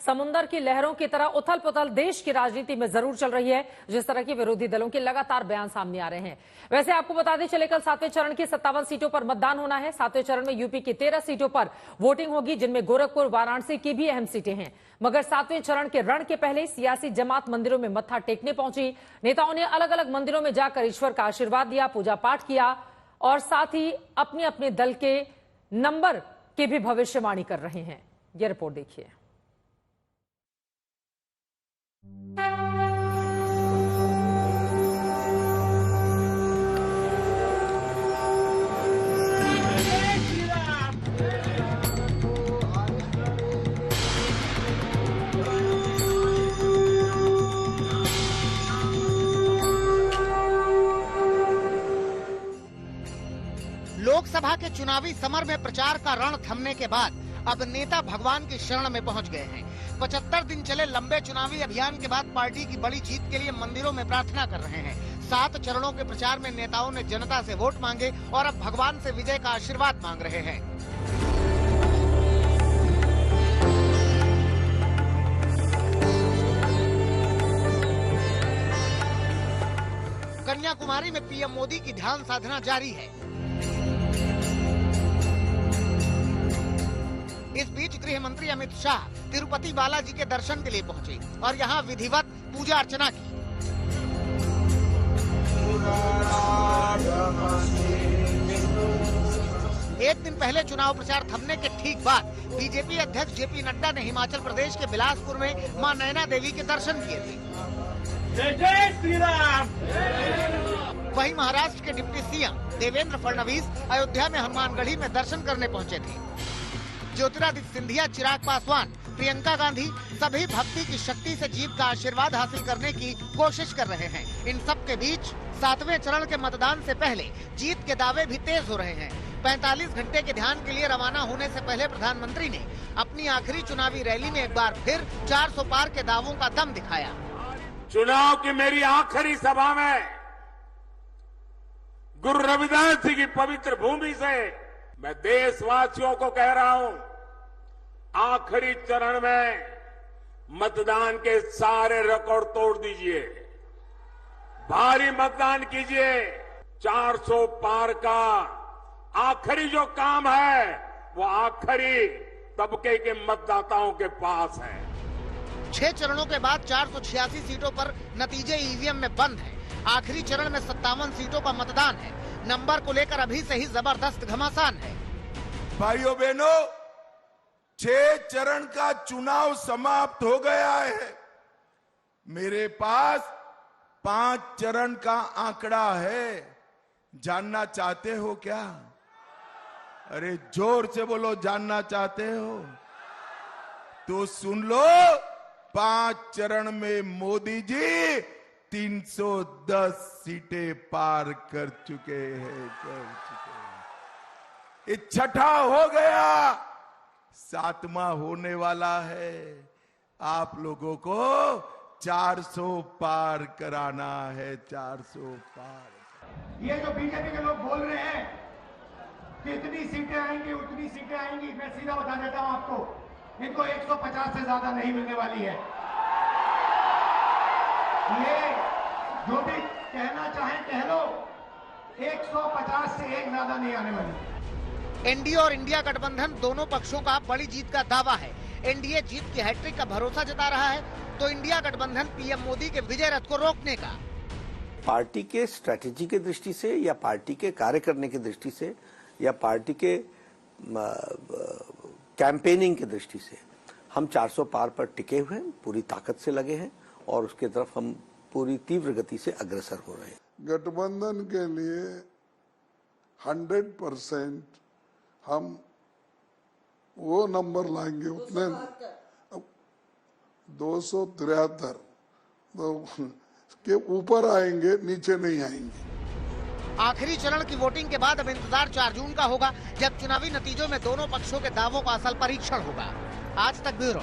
समुद्र की लहरों की तरह उथल पुथल देश की राजनीति में जरूर चल रही है, जिस तरह की विरोधी दलों के लगातार बयान सामने आ रहे हैं। वैसे आपको बता दें चले, कल 7वें चरण की 57 सीटों पर मतदान होना है। 7वें चरण में यूपी की 13 सीटों पर वोटिंग होगी, जिनमें गोरखपुर, वाराणसी की भी अहम सीटें हैं। मगर 7वें चरण के रण के पहले सियासी जमात मंदिरों में मत्था टेकने पहुंची। नेताओं ने अलग अलग मंदिरों में जाकर ईश्वर का आशीर्वाद दिया, पूजा पाठ किया और साथ ही अपने अपने दल के नंबर की भी भविष्यवाणी कर रहे हैं। यह रिपोर्ट देखिए। लोकसभा के चुनावी समर में प्रचार का रण थमने के बाद अब नेता भगवान की शरण में पहुंच गए हैं। 75 दिन चले लंबे चुनावी अभियान के बाद पार्टी की बड़ी जीत के लिए मंदिरों में प्रार्थना कर रहे हैं। 7 चरणों के प्रचार में नेताओं ने जनता से वोट मांगे और अब भगवान से विजय का आशीर्वाद मांग रहे हैं। कन्याकुमारी में पीएम मोदी की ध्यान साधना जारी है। इस बीच गृह मंत्री अमित शाह तिरुपति बालाजी के दर्शन के लिए पहुंचे और यहां विधिवत पूजा अर्चना की। एक दिन पहले चुनाव प्रचार थमने के ठीक बाद बीजेपी अध्यक्ष जेपी नड्डा ने हिमाचल प्रदेश के बिलासपुर में मां नैना देवी के दर्शन किए थे। जय जय श्री राम। वहीं महाराष्ट्र के डिप्टी सीएम देवेंद्र फडणवीस अयोध्या में हनुमानगढ़ी में दर्शन करने पहुंचे थे। ज्योतिरादित्य सिंधिया, चिराग पासवान, प्रियंका गांधी सभी भक्ति की शक्ति से जीत का आशीर्वाद हासिल करने की कोशिश कर रहे हैं। इन सब के बीच 7वें चरण के मतदान से पहले जीत के दावे भी तेज हो रहे हैं। 45 घंटे के ध्यान के लिए रवाना होने से पहले प्रधानमंत्री ने अपनी आखिरी चुनावी रैली में एक बार फिर 400 पार के दावों का दम दिखाया। चुनाव की मेरी आखिरी सभा में गुरु रविदास जी की पवित्र भूमि से मैं देशवासियों को कह रहा हूं, आखिरी चरण में मतदान के सारे रिकॉर्ड तोड़ दीजिए, भारी मतदान कीजिए। 400 पार का आखिरी जो काम है वो आखिरी तबके के मतदाताओं के पास है। 6 चरणों के बाद 486 सीटों पर नतीजे ईवीएम में बंद है। आखिरी चरण में 57 सीटों का मतदान है। नंबर को लेकर अभी से ही जबरदस्त घमासान है। भाइयों बहनों, 6 चरण का चुनाव समाप्त हो गया है। मेरे पास 5 चरण का आंकड़ा है। जानना चाहते हो क्या? अरे जोर से बोलो, जानना चाहते हो तो सुन लो। 5 चरण में मोदी जी 310 सीटें पार कर चुके हैं। ये छठा हो गया, 7वां होने वाला है। आप लोगों को 400 पार कराना है। 400 पार। ये जो बीजेपी के लोग बोल रहे हैं कि इतनी सीटें आएंगी उतनी सीटें आएंगी, मैं सीधा बता देता हूं आपको, इनको 150 से ज्यादा नहीं मिलने वाली है। ये जो भी कहना चाहें कह लो, 150 से एक ज्यादा नहीं आने वाली। एनडीए और इंडिया गठबंधन दोनों पक्षों का बड़ी जीत का दावा है। एनडीए जीत की हैट्रिक का भरोसा जता रहा है तो इंडिया गठबंधन पीएम मोदी के विजय रथ को रोकने का। पार्टी के स्ट्रैटेजी की दृष्टि से या पार्टी के कार्य करने की दृष्टि से या पार्टी के कैंपेनिंग की दृष्टि से हम 400 पार पर टिके हुए हैं, पूरी ताकत से लगे हैं और उसके तरफ हम पूरी तीव्र गति से अग्रसर हो रहे हैं। गठबंधन के लिए 100% हम वो नंबर लाएंगे, उतने 273 के ऊपर आएंगे, नीचे नहीं आएंगे। आखिरी चरण की वोटिंग के बाद अब इंतजार 4 जून का होगा, जब चुनावी नतीजों में दोनों पक्षों के दावों का असल परीक्षण होगा। आज तक ब्यूरो।